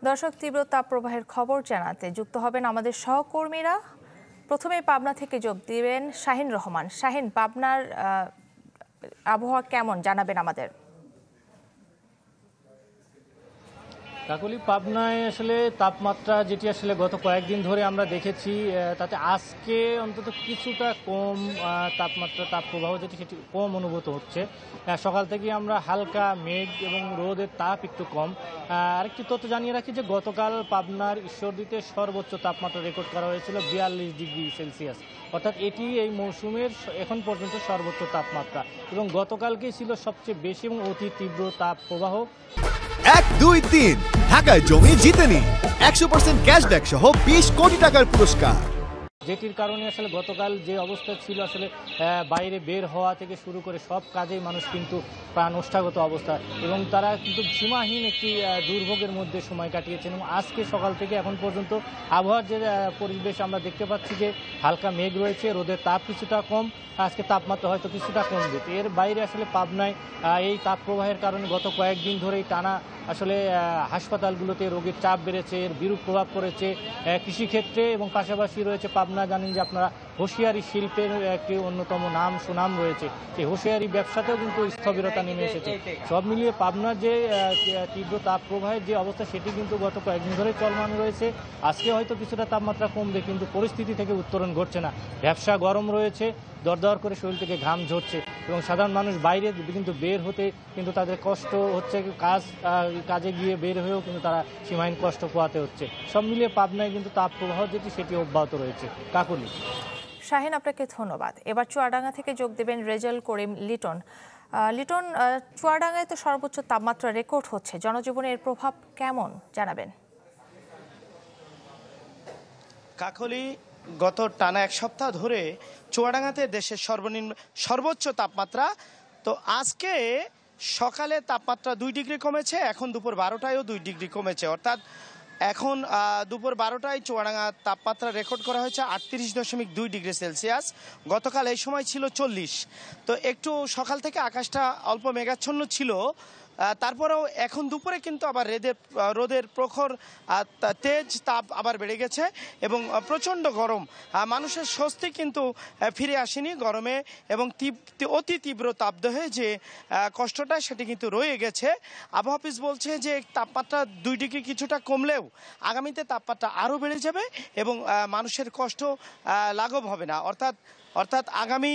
দর্শক, তীব্র তাপপ্রবাহের খবর জানাতে যুক্ত হবেন আমাদের সহকর্মীরা। প্রথমে পাবনা থেকে যোগ দিবেন শাহিন রহমান। শাহিন, পাবনার আবহাওয়া কেমন জানাবেন আমাদের। কাকলি, পাবনায় আসলে তাপমাত্রা যেটি আসলে গত কয়েকদিন ধরে আমরা দেখেছি, তাতে আজকে অন্তত কিছুটা কম তাপপ্রবাহ যেটি সেটি কম অনুভূত হচ্ছে। সকাল থেকে আমরা হালকা মেঘ এবং রোদের তাপ একটু কম। আরেকটি তথ্য জানিয়ে রাখি যে গতকাল পাবনার ঈশ্বরদীতে সর্বোচ্চ তাপমাত্রা রেকর্ড করা হয়েছিল 42 ডিগ্রি সেলসিয়াস, অর্থাৎ এটি এই মৌসুমের এখন পর্যন্ত সর্বোচ্চ তাপমাত্রা এবং গতকালকেই ছিল সবচেয়ে বেশি এবং অতি তীব্র তাপপ্রবাহ। 1, 2, 3 ঢাকায় জমি জিতে নিন 100% ক্যাশব্যাক সহ 20 কোটি টাকার পুরস্কার, যেটির কারণে আসলে গতকাল যে অবস্থা ছিল আসলে বাইরে বের হওয়া থেকে শুরু করে সব কাজেই মানুষ কিন্তু প্রাণ ওষ্ঠাগত অবস্থা এবং তারা কিন্তু সীমাহীন একটি দুর্ভোগের মধ্যে সময় কাটিয়েছেন। এবং আজকে সকাল থেকে এখন পর্যন্ত আবহাওয়ার যে পরিবেশ আমরা দেখতে পাচ্ছি যে হালকা মেঘ রয়েছে, রোদের তাপ কিছুটা কম, আজকে তাপমাত্রা হয়তো কিছুটা কমবে। এর বাইরে আসলে পাবনায় এই তাপপ্রবাহের কারণে গত কয়েকদিন ধরেই টানা আসলে হাসপাতালগুলোতে রোগীর চাপ বেড়েছে, এর বিরূপ প্রভাব পড়েছে কৃষিক্ষেত্রে এবং পাশাপাশি রয়েছে পাবনা, জানেন যে আপনারা হুঁশিয়ারি শিল্পের একটি অন্যতম সুনাম রয়েছে, সেই হুঁশিয়ারি ব্যবসাতেও কিন্তু স্থবিরতা নেমে এসেছে। সব মিলিয়ে পাবনার যে তীব্র তাপপ্রবাহের যে অবস্থা সেটি কিন্তু গত কয়েকদিন ধরে চলমান রয়েছে। আজকে হয়তো কিছুটা তাপমাত্রা কমবে, কিন্তু পরিস্থিতি থেকে উত্তরণ ঘটছে না। ব্যবসা গরম রয়েছে, দরদর করে শরীর থেকে ঘাম ঝরছে এবং সাধারণ মানুষ বাইরে কিন্তু বের হতে কিন্তু তাদের কষ্ট হচ্ছে, কাজে গিয়ে বের হয়েও কিন্তু তারা সীমাহীন কষ্ট পোহাতে হচ্ছে। সব মিলিয়ে পাবনায় কিন্তু তাপপ্রবাহ যেটি সেটি অব্যাহত রয়েছে। কাকুলি। শাহিন, আপনাকে ধন্যবাদ। এবার চুয়াডাঙ্গা থেকে যোগ দেবেন রেজাল করিম লিটন। লিটন, চুয়াডাঙ্গায় তো সর্বোচ্চ তাপমাত্রা রেকর্ড হচ্ছে, জনজীবনে এর প্রভাব কেমন জানাবেন। কাকলি, গত টানা এক সপ্তাহ ধরে চুয়াডাঙ্গাতে দেশের সর্বোচ্চ তাপমাত্রা। তো আজকে সকালে তাপমাত্রা 2 ডিগ্রি কমেছে, এখন দুপুর 12টায়ও 2 ডিগ্রি কমেছে, অর্থাৎ এখন দুপুর 12টায় চুয়াডাঙ্গা তাপমাত্রা রেকর্ড করা হয়েছে 38.2 ডিগ্রি সেলসিয়াস। গতকাল এই সময় ছিল 40। তো একটু সকাল থেকে আকাশটা অল্প মেঘাচ্ছন্ন ছিল, তারপরেও এখন দুপুরে কিন্তু আবার রোদের প্রখর তেজ তাপ আবার বেড়ে গেছে এবং প্রচণ্ড গরম। মানুষের স্বস্তি কিন্তু ফিরে আসেনি গরমে এবং অতি তীব্র তাপদাহে যে কষ্টটা সেটি কিন্তু রয়ে গেছে। আবহাওয়া অফিস বলছে যে তাপমাত্রা 2 ডিগ্রি কিছুটা কমলেও আগামীতে তাপমাত্রা আরও বেড়ে যাবে এবং মানুষের কষ্ট লাঘব হবে না, অর্থাৎ আগামী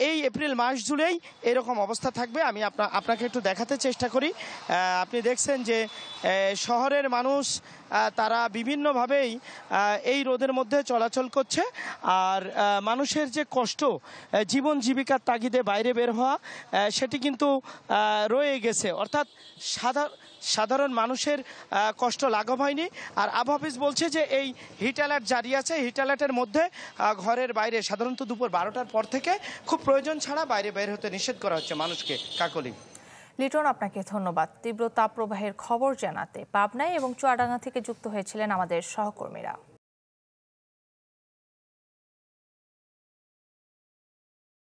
এই এপ্রিল মাস জুড়েই এরকম অবস্থা থাকবে। আমি আপনাকে একটু দেখাতে চেষ্টা করি। আপনি দেখছেন যে শহরের মানুষ তারা বিভিন্নভাবেই এই রোদের মধ্যে চলাচল করছে, আর মানুষের যে কষ্ট জীবন জীবিকার তাগিদে বাইরে বের হওয়া সেটি কিন্তু রয়ে গেছে, অর্থাৎ সাধারণ মানুষের কষ্ট লাঘব হয়নি। আর আবহাওয়া অফিস বলছে যে এই হিট অ্যালার্ট জারি আছে, হিট অ্যালার্টের মধ্যে ঘরের বাইরে সাধারণত দুপুর 12টার পর থেকে খুব প্রয়োজন ছাড়া বাইরে বের হতে নিষেধ করা হচ্ছে মানুষকে। কাকলি। লিটন, আপনাকে ধন্যবাদ। তীব্র তাপপ্রবাহের খবর জানাতে পাবনায় এবং চুয়াডাঙ্গা থেকে যুক্ত হয়েছিলেন আমাদের সহকর্মীরা।